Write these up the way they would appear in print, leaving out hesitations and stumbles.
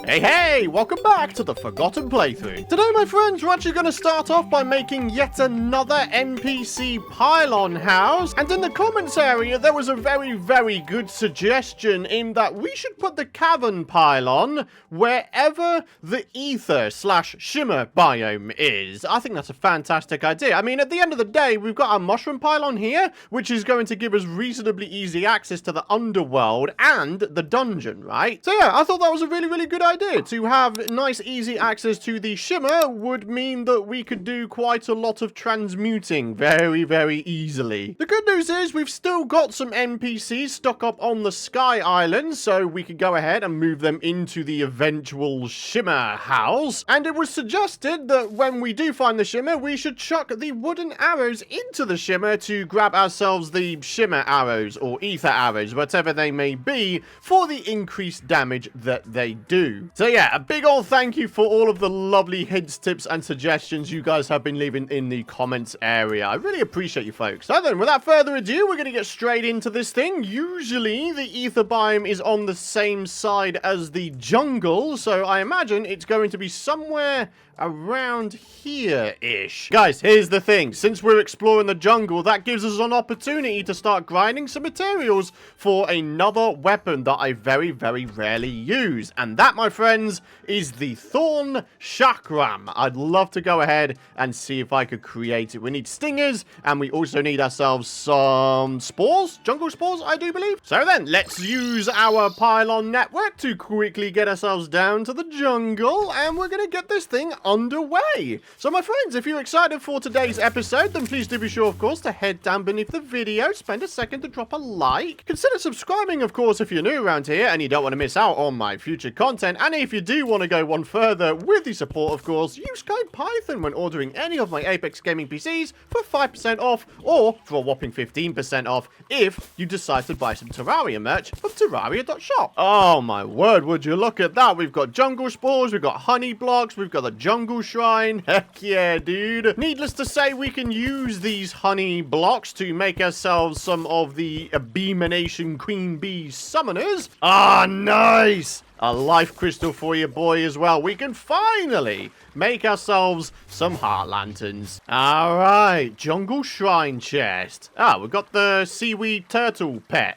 Hey, hey! Welcome back to the Forgotten playthrough. Today, my friends, we're actually going to start off by making yet another NPC Pylon house. And in the comments area, there was a very good suggestion in that we should put the cavern pylon wherever the ether/shimmer biome is. I think that's a fantastic idea. I mean, at the end of the day, we've got our mushroom pylon here, which is going to give us reasonably easy access to the underworld and the dungeon, right? So yeah, I thought that was a really good idea. To have nice easy access to the shimmer would mean that we could do quite a lot of transmuting very easily. The good news is we've still got some NPCs stuck up on the Sky Island, so we could go ahead and move them into the eventual shimmer house. And it was suggested that when we do find the shimmer, we should chuck the wooden arrows into the shimmer to grab ourselves the shimmer arrows or ether arrows, whatever they may be, for the increased damage that they do. So yeah, a big old thank you for all of the lovely hints, tips, and suggestions you guys have been leaving in the comments area. I really appreciate you folks. So then, without further ado, we're going to get straight into this thing. Usually, the ether biome is on the same side as the jungle, so I imagine it's going to be somewhere around here-ish. Guys, here's the thing. Since we're exploring the jungle, that gives us an opportunity to start grinding some materials for another weapon that I very rarely use. And that, my friends, is the thorn chakram. I'd love to go ahead and see if I could create it. We need stingers, and we also need ourselves some spores. Jungle spores, I do believe. So then, let's use our pylon network to quickly get ourselves down to the jungle, and we're gonna get this thing underway. So my friends, if you're excited for today's episode, then please do be sure, of course, to head down beneath the video, spend a second to drop a like. Consider subscribing, of course, if you're new around here and you don't want to miss out on my future content. And if you do want to go one further with the support, of course, use code Python when ordering any of my Apex Gaming PCs for 5% off, or for a whopping 15% off if you decide to buy some Terraria merch from Terraria.shop. Oh my word, would you look at that? We've got jungle spores, we've got honey blocks, we've got the jungle shrine. Heck yeah, dude. Needless to say, we can use these honey blocks to make ourselves some of the Abomination Queen Bee summoners. Ah, nice. A life crystal for your boy as well. We can finally make ourselves some heart lanterns. All right, jungle shrine chest. Ah, we've got the seaweed turtle pet.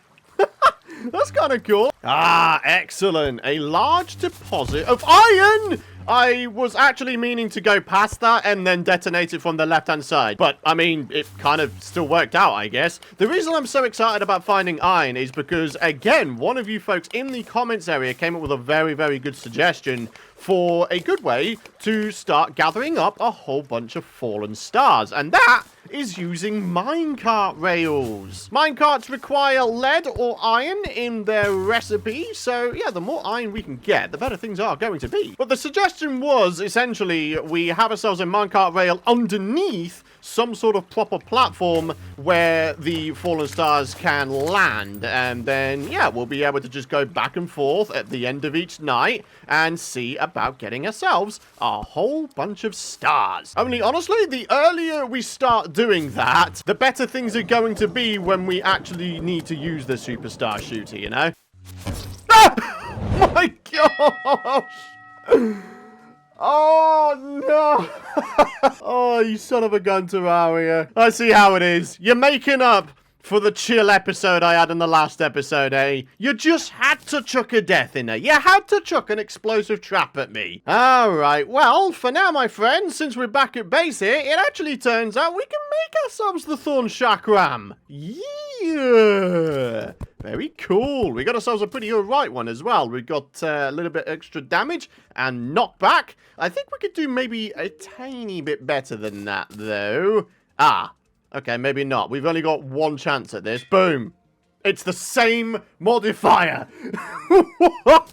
That's kind of cool. Ah, excellent. A large deposit of iron. I was actually meaning to go past that and then detonate it from the left-hand side. But, I mean, it kind of still worked out, I guess. The reason I'm so excited about finding iron is because, again, one of you folks in the comments area came up with a very good suggestion for a good way to start gathering up a whole bunch of fallen stars. And that is using minecart rails. Minecarts require lead or iron in their recipe, so yeah, the more iron we can get, the better things are going to be. But the suggestion was, essentially, we have ourselves a minecart rail underneath some sort of proper platform where the fallen stars can land, and then, yeah, we'll be able to just go back and forth at the end of each night and see about getting ourselves a whole bunch of stars. Only, honestly, the earlier we start doing that, the better things are going to be when we actually need to use the superstar shooter, you know? Ah! My gosh! Oh, no. Oh, you son of a gun, Terraria. I see how it is. You're making up for the chill episode I had in the last episode, eh? You just had to chuck a death in there. You had to chuck an explosive trap at me. Alright, well, for now, my friends, since we're back at base here, it actually turns out we can make ourselves the thorn chakram. Yeah. Very cool. We got ourselves a pretty alright one as well. We got a little bit extra damage and knockback. I think we could do maybe a tiny bit better than that, though. Ah, okay, maybe not. We've only got one chance at this. Boom. It's the same modifier. What?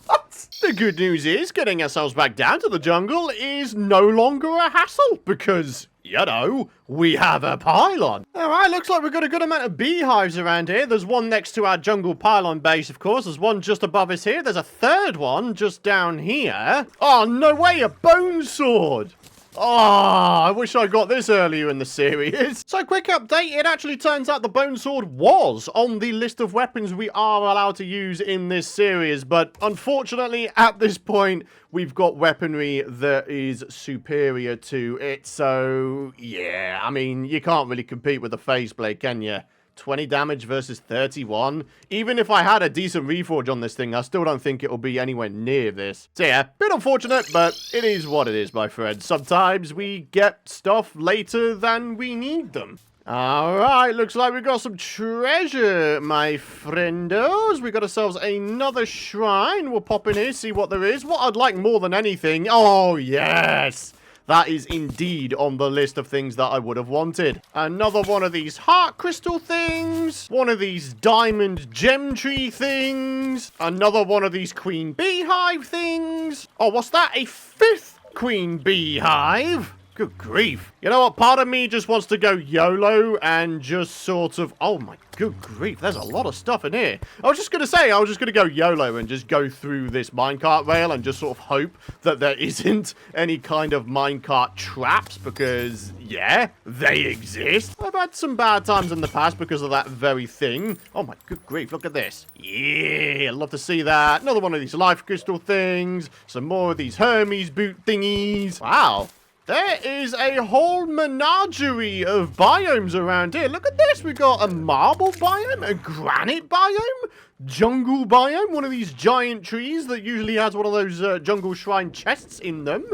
The good news is getting ourselves back down to the jungle is no longer a hassle because, you know, we have a pylon. Alright, looks like we've got a good amount of beehives around here. There's one next to our jungle pylon base, of course. There's one just above us here. There's a third one just down here. Oh, no way, a bone sword. Oh, I wish I got this earlier in the series. So, quick update. It actually turns out the bone sword was on the list of weapons we are allowed to use in this series. But unfortunately, at this point, we've got weaponry that is superior to it. So, yeah, I mean, you can't really compete with the phase blade, can you? 20 damage versus 31. Even if I had a decent reforge on this thing, I still don't think it'll be anywhere near this. So yeah, bit unfortunate, but it is what it is, my friends. Sometimes we get stuff later than we need them. Alright, looks like we got some treasure, my friendos. We got ourselves another shrine. We'll pop in here, see what there is. What I'd like more than anything... Oh, yes! That is indeed on the list of things that I would have wanted. Another one of these heart crystal things. One of these diamond gem tree things. Another one of these queen beehive things. Oh, what's that? A fifth queen beehive? Good grief. You know what? Part of me just wants to go YOLO and just sort of... Oh my good grief. There's a lot of stuff in here. I was just going to go YOLO and just go through this minecart rail and just sort of hope that there isn't any kind of minecart traps because, yeah, they exist. I've had some bad times in the past because of that very thing. Oh my good grief. Look at this. Yeah, I'd love to see that. Another one of these life crystal things. Some more of these Hermes boot thingies. Wow. There is a whole menagerie of biomes around here. Look at this. We've got a marble biome, a granite biome, jungle biome, one of these giant trees that usually has one of those jungle shrine chests in them.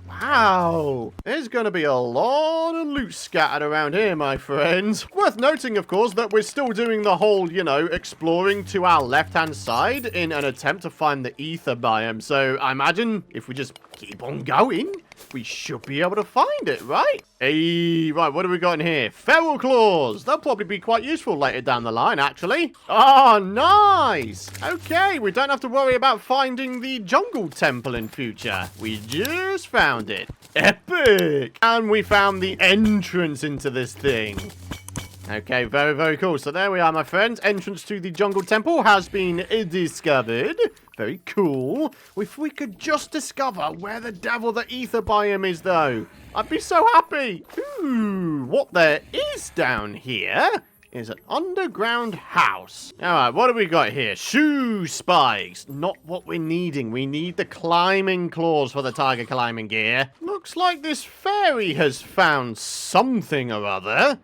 Wow. There's going to be a lot of loot scattered around here, my friends. Worth noting, of course, that we're still doing the whole, you know, exploring to our left-hand side in an attempt to find the ether biome. So I imagine if we just keep on going, we should be able to find it, right? Hey, right, what do we got in here? Feral claws. They'll probably be quite useful later down the line, actually. Oh, nice. Okay, we don't have to worry about finding the jungle temple in future. We just found it. Epic. And we found the entrance into this thing. Okay, very, very cool. So there we are, my friends. Entrance to the jungle temple has been discovered. Very cool. If we could just discover where the devil the ether biome is, though, I'd be so happy. Ooh, what there is down here is an underground house. All right, what have we got here? Shoe spikes. Not what we're needing. We need the climbing claws for the tiger climbing gear. Looks like this fairy has found something or other.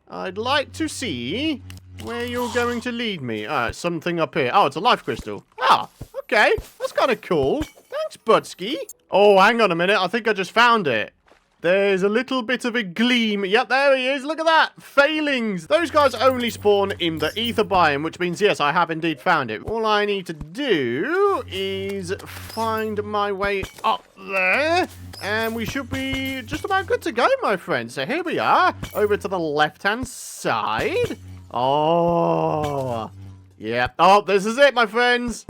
I'd like to see where you're going to lead me. Something up here. Oh, it's a life crystal. Ah, okay. That's kind of cool. Thanks, Budsky. Oh, hang on a minute. I think I just found it. There's a little bit of a gleam. Yep, there he is. Look at that. Failings. Those guys only spawn in the ether biome, which means, yes, I have indeed found it. All I need to do is find my way up there. And we should be just about good to go, my friend. So here we are, over to the left-hand side. Oh, yeah. Oh, this is it, my friends.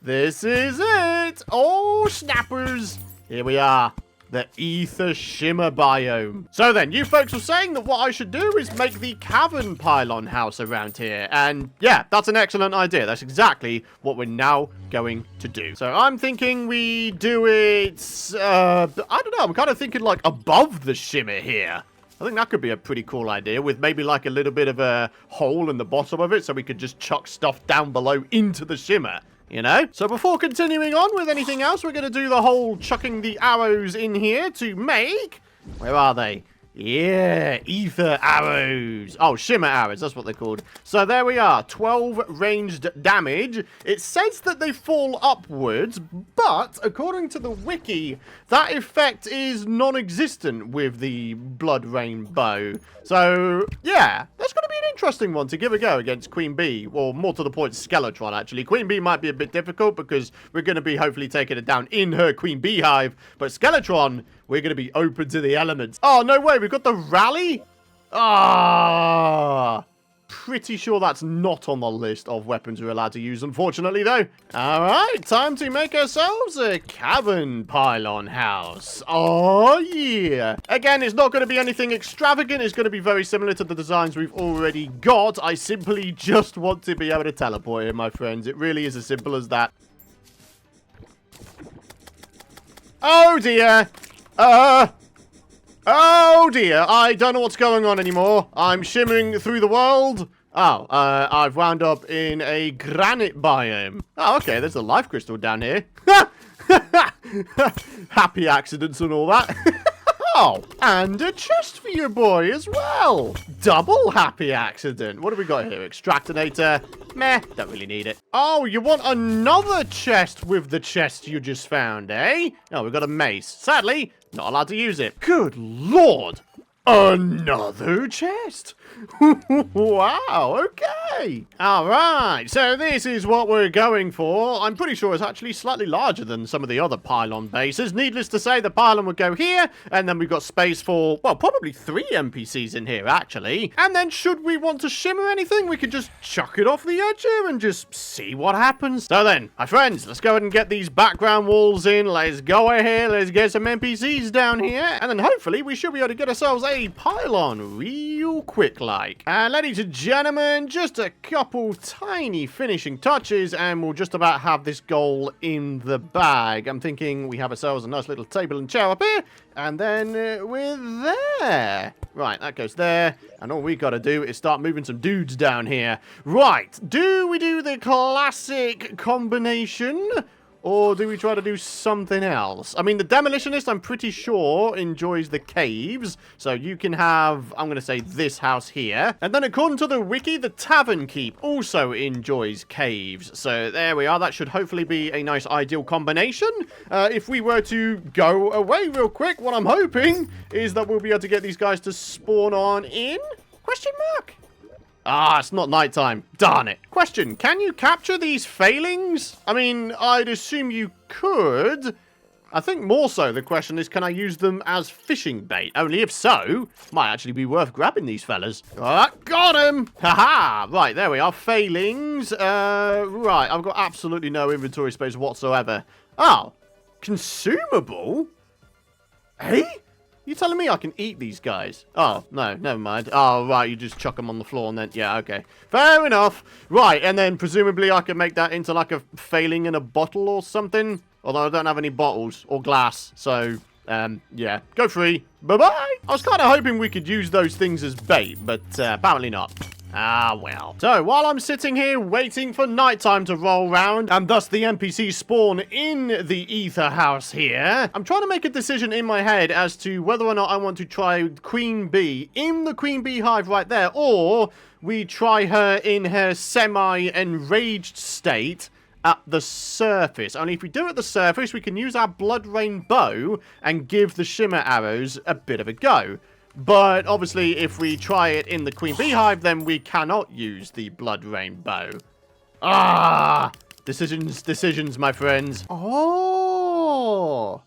This is it. Oh, snappers. Here we are. The ether shimmer biome. So then, you folks were saying that what I should do is make the cavern pylon house around here. And yeah, that's an excellent idea. That's exactly what we're now going to do. So I'm thinking we do it, I don't know. I'm kind of thinking like above the shimmer here. I think that could be a pretty cool idea with maybe like a little bit of a hole in the bottom of it so we could just chuck stuff down below into the shimmer. You know? So before continuing on with anything else, we're going to do the whole chucking the arrows in here to make... Where are they? Yeah, ether arrows. Oh, shimmer arrows. That's what they're called. So there we are. 12 ranged damage. It says that they fall upwards, but according to the wiki, that effect is non-existent with the blood rain bow. So, yeah, that's going to be an interesting one to give a go against Queen Bee, or more to the point, Skeletron, actually. Queen Bee might be a bit difficult because we're going to be hopefully taking it down in her Queen Beehive, but Skeletron, we're going to be open to the elements. Oh, no way, we've got the rally? Ah, pretty sure that's not on the list of weapons we're allowed to use, unfortunately, though. All right, time to make ourselves a cavern pylon house. Oh, yeah. Again, it's not going to be anything extravagant. It's going to be very similar to the designs we've already got. I simply just want to be able to teleport here, my friends. It really is as simple as that. Oh, dear. Oh dear, I don't know what's going on anymore. I'm shimmering through the world. Oh, I've wound up in a granite biome. Oh, okay, there's a life crystal down here. Happy accidents and all that. Oh, and a chest for your boy as well. Double happy accident. What have we got here? Extractinator. Meh, don't really need it. Oh, you want another chest with the chest you just found, eh? Oh, we've got a mace. Sadly, not allowed to use it. Good lord. Another chest? Wow, okay. All right, so this is what we're going for. I'm pretty sure it's actually slightly larger than some of the other Pylon bases. Needless to say, the Pylon would go here, and then we've got space for, well, probably 3 NPCs in here, actually. And then should we want to shimmer anything, we could just chuck it off the edge here and just see what happens. So then, my friends, let's go ahead and get these background walls in. Let's go ahead, let's get some NPCs down here, and then hopefully we should be able to get ourselves a Pylon real quick like. And ladies and gentlemen, just a couple tiny finishing touches and we'll just about have this goal in the bag. I'm thinking we have ourselves a nice little table and chair up here, and then we're there. Right, that goes there, and all we got to do is start moving some dudes down here. Right, do we do the classic combination, or do we try to do something else? I mean, the Demolitionist, I'm pretty sure, enjoys the caves. So you can have, I'm going to say, this house here. And then according to the wiki, the Tavern Keep also enjoys caves. So there we are. That should hopefully be a nice ideal combination. If we were to go away real quick, what I'm hoping is that we'll be able to get these guys to spawn on in? Question mark? Ah, it's not nighttime. Darn it. Question, can you capture these failings? I mean, I'd assume you could. I think more so the question is, can I use them as fishing bait? Only if so, might actually be worth grabbing these fellas. Got him! Haha! Right, there we are. Failings. Right, I've got absolutely no inventory space whatsoever. Oh, consumable? Hey? You telling me I can eat these guys? Oh, no, never mind. Oh, right, you just chuck them on the floor and then, yeah, okay. Fair enough. Right, and then presumably I can make that into like a failing in a bottle or something. Although I don't have any bottles or glass, so, yeah. Go free. Bye-bye. I was kind of hoping we could use those things as bait, but apparently not. Ah, well. So, while I'm sitting here waiting for nighttime to roll round, and thus the NPCs spawn in the ether house here, I'm trying to make a decision in my head as to whether or not I want to try Queen Bee in the Queen Bee hive right there, or we try her in her semi-enraged state at the surface. Only if we do it at the surface, we can use our Blood Rain bow and give the Shimmer arrows a bit of a go. But obviously, if we try it in the Queen Bee hive, then we cannot use the Blood Rain bow. Ah! Decisions, my friends. Oh!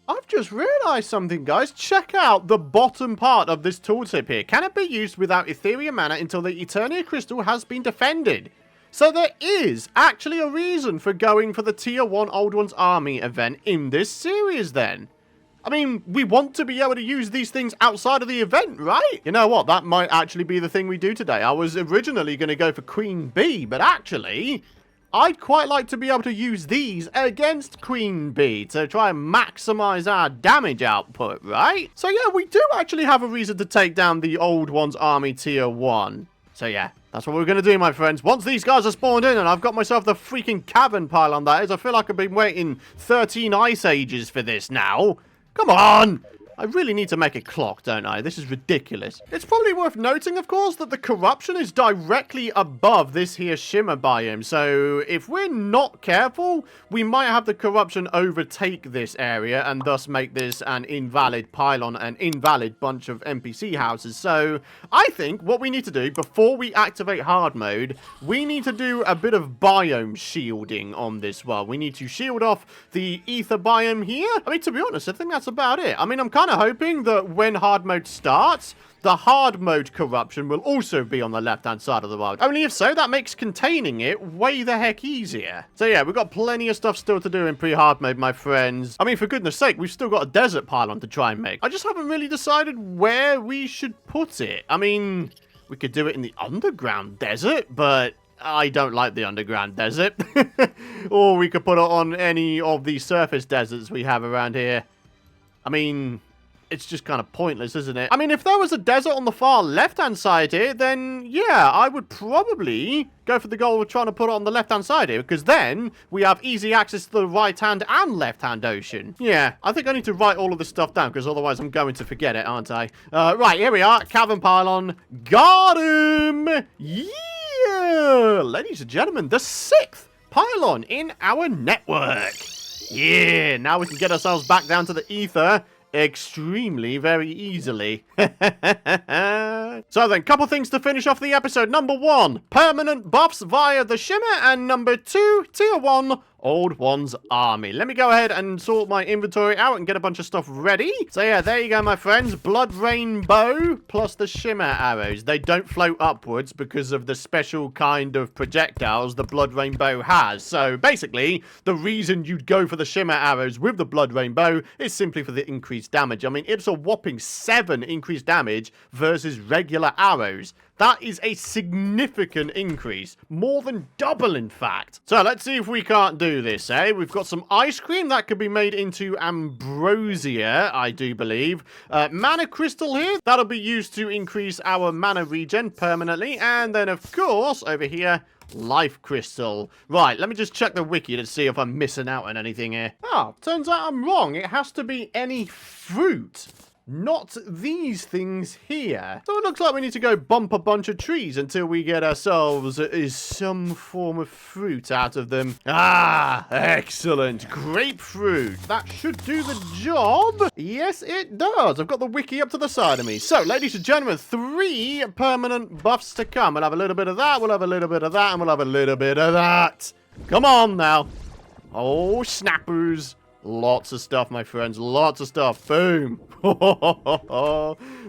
I've just realized something, guys. Check out the bottom part of this tooltip here. Can it be used without Ethereum mana until the Eternia Crystal has been defended? So there is actually a reason for going for the Tier 1 Old Ones Army event in this series, then. I mean, we want to be able to use these things outside of the event, right? You know what? That might actually be the thing we do today. I was originally going to go for Queen Bee, but actually, I'd quite like to be able to use these against Queen Bee to try and maximize our damage output, right? So yeah, we do actually have a reason to take down the Old Ones Army Tier 1. So yeah, that's what we're going to do, my friends. Once these guys are spawned in and I've got myself the freaking cavern pylon, that is, I feel like I've been waiting 13 ice ages for this now. Come on! I really need to make a clock, don't I? This is ridiculous. It's probably worth noting, of course, that the corruption is directly above this here Shimmer biome. So if we're not careful, we might have the corruption overtake this area and thus make this an invalid pylon, an invalid bunch of NPC houses. So I think what we need to do before we activate hard mode, we need to do a bit of biome shielding on this world. We need to shield off the ether biome here. I mean, to be honest, I think that's about it. I mean, I'm kind of hoping that when hard mode starts, the hard mode corruption will also be on the left-hand side of the world. Only if so, that makes containing it way the heck easier. So yeah, we've got plenty of stuff still to do in pre-hard mode, my friends. I mean, for goodness sake, we've still got a desert pylon to try and make. I just haven't really decided where we should put it. I mean, we could do it in the underground desert, but I don't like the underground desert. Or we could put it on any of the surface deserts we have around here. I mean, it's just kind of pointless, isn't it? I mean, if there was a desert on the far left-hand side here, then yeah, I would probably go for the goal of trying to put it on the left-hand side here, because then we have easy access to the right-hand and left-hand ocean. Yeah, I think I need to write all of this stuff down, because otherwise I'm going to forget it, aren't I? Right, here we are. Cavern Pylon. Got him! Yeah! Ladies and gentlemen, the 6th pylon in our network. Yeah, now we can get ourselves back down to the ether extremely very easily. So then, couple things to finish off the episode. Number 1, permanent buffs via the Shimmer, and number 2, tier 1 Old One's army. Let me go ahead and sort my inventory out and get a bunch of stuff ready. So yeah, there you go, my friends. Blood Rain bow plus the Shimmer arrows. They don't float upwards because of the special kind of projectiles the Blood Rain bow has. So basically, the reason you'd go for the Shimmer arrows with the Blood Rain bow is simply for the increased damage. I mean, it's a whopping 7 increased damage versus regular arrows. That is a significant increase. More than double, in fact. So let's see if we can't do this, eh? We've got some ice cream that could be made into ambrosia, I do believe. Mana crystal here. That'll be used to increase our mana regen permanently. And then, of course, over here, life crystal. Right, let me just check the wiki to see if I'm missing out on anything here. Oh, turns out I'm wrong. It has to be any fruit. Not these things here. So it looks like we need to go bump a bunch of trees until we get ourselves some form of fruit out of them. Ah, excellent. Grapefruit. That should do the job. Yes, it does. I've got the wiki up to the side of me. So, ladies and gentlemen, 3 permanent buffs to come. We'll have a little bit of that, we'll have a little bit of that, and we'll have a little bit of that. Come on now. Oh, snappers. Lots of stuff, my friends. Lots of stuff. Boom.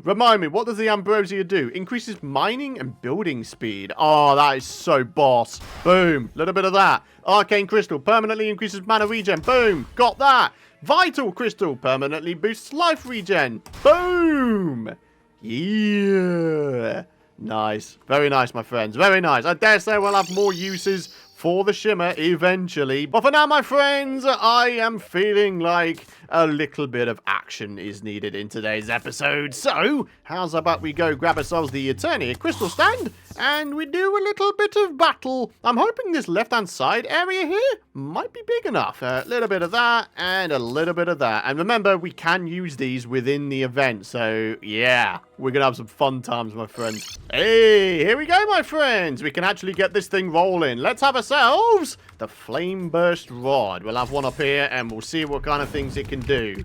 Remind me, what does the ambrosia do? Increases mining and building speed. Oh, that is so boss. Boom. Little bit of that. Arcane crystal permanently increases mana regen. Boom. Got that. Vital crystal permanently boosts life regen. Boom. Yeah. Nice. Very nice, my friends. Very nice. I dare say we'll have more uses for the Shimmer eventually. But for now, my friends, I am feeling like a little bit of action is needed in today's episode. So, how's about we go grab ourselves the Eternia crystal stand and we do a little bit of battle. I'm hoping this left-hand side area here might be big enough. A little bit of that and a little bit of that. And remember, we can use these within the event. So, yeah, we're going to have some fun times, my friends. Hey, here we go, my friends. We can actually get this thing rolling. Let's have ourselves the Flame Burst Rod. We'll have one up here and we'll see what kind of things it can do.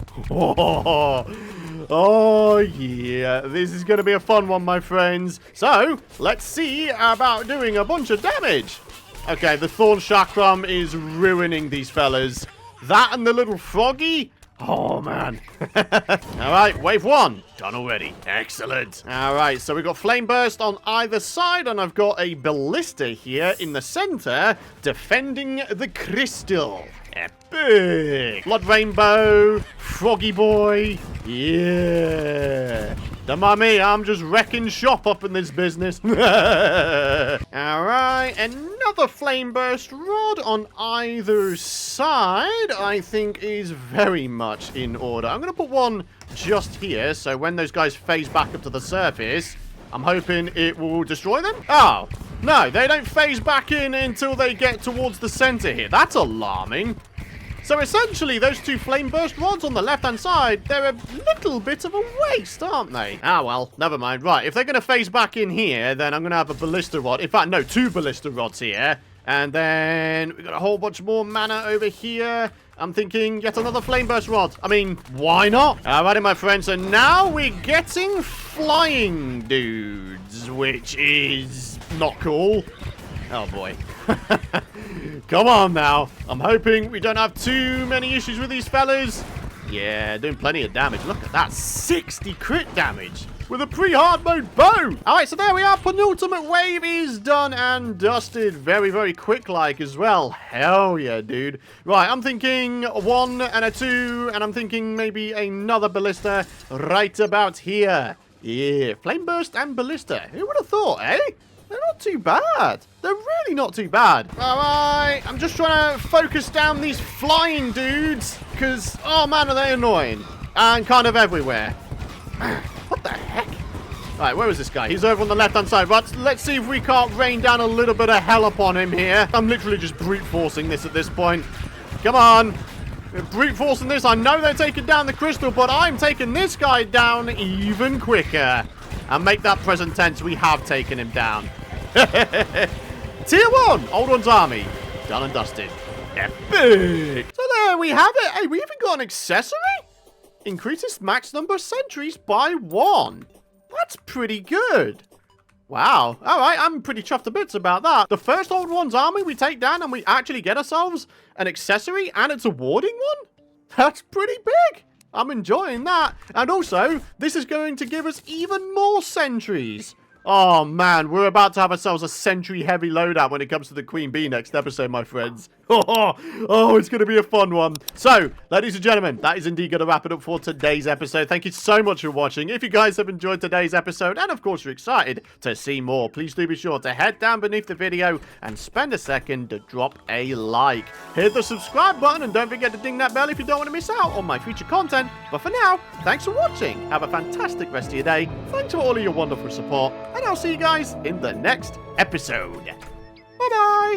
Oh, yeah. This is going to be a fun one, my friends. So, let's see about doing a bunch of damage. Okay, the Thorn Chakram is ruining these fellas. That and the little froggy. Oh, man. All right, wave 1. Done already. Excellent. All right, so we've got Flame Burst on either side, and I've got a Ballista here in the center defending the crystal. Epic. Blood Rainbow. Froggy Boy. Yeah. Don't mind me, I'm just wrecking shop up in this business. Alright, another Flame Burst Rod on either side, I think is very much in order. I'm going to put one just here, so when those guys phase back up to the surface, I'm hoping it will destroy them. Oh, no, they don't phase back in until they get towards the center here. That's alarming. So essentially, those 2 Flame Burst Rods on the left-hand side, they're a little bit of a waste, aren't they? Ah, well, never mind. Right, if they're going to phase back in here, then I'm going to have a Ballista Rod. In fact, no, 2 Ballista Rods here. And then we've got a whole bunch more mana over here. I'm thinking yet another Flame Burst Rod. I mean, why not? Alrighty, my friends. So now we're getting flying dudes, which is not cool. Oh, boy. Come on now. I'm hoping we don't have too many issues with these fellas. Yeah, doing plenty of damage. Look at that. 60 crit damage with a pre-hard mode bow. All right, so there we are. Penultimate wave is done and dusted. Very, very quick-like as well. Hell yeah, dude. Right, I'm thinking 1 and a 2, and I'm thinking maybe another Ballista right about here. Yeah, Flame Burst and Ballista. Who would have thought, eh? They're not too bad. They're really not too bad. All right, I'm just trying to focus down these flying dudes because, oh man, are they annoying. And kind of everywhere. What the heck? All right, where is this guy? He's over on the left-hand side. But let's see if we can't rain down a little bit of hell upon him here. I'm literally just brute forcing this at this point. Come on. We're brute forcing this. I know they're taking down the crystal, but I'm taking this guy down even quicker. And make that present tense. We have taken him down. Tier 1, Old One's Army. Done and dusted. Epic. So there we have it. Hey, we even got an accessory? Increases max number of sentries by 1. That's pretty good. Wow. All right, I'm pretty chuffed to bits about that. The first Old One's Army we take down and we actually get ourselves an accessory and it's a warding one? That's pretty big. I'm enjoying that. And also, this is going to give us even more sentries. Oh, man, we're about to have ourselves a sentry-heavy loadout when it comes to the Queen Bee next episode, my friends. Oh, it's going to be a fun one. So, ladies and gentlemen, that is indeed going to wrap it up for today's episode. Thank you so much for watching. If you guys have enjoyed today's episode, and of course you're excited to see more, please do be sure to head down beneath the video and spend a second to drop a like. Hit the subscribe button and don't forget to ding that bell if you don't want to miss out on my future content. But for now, thanks for watching. Have a fantastic rest of your day. Thanks for all of your wonderful support. And I'll see you guys in the next episode. Bye-bye.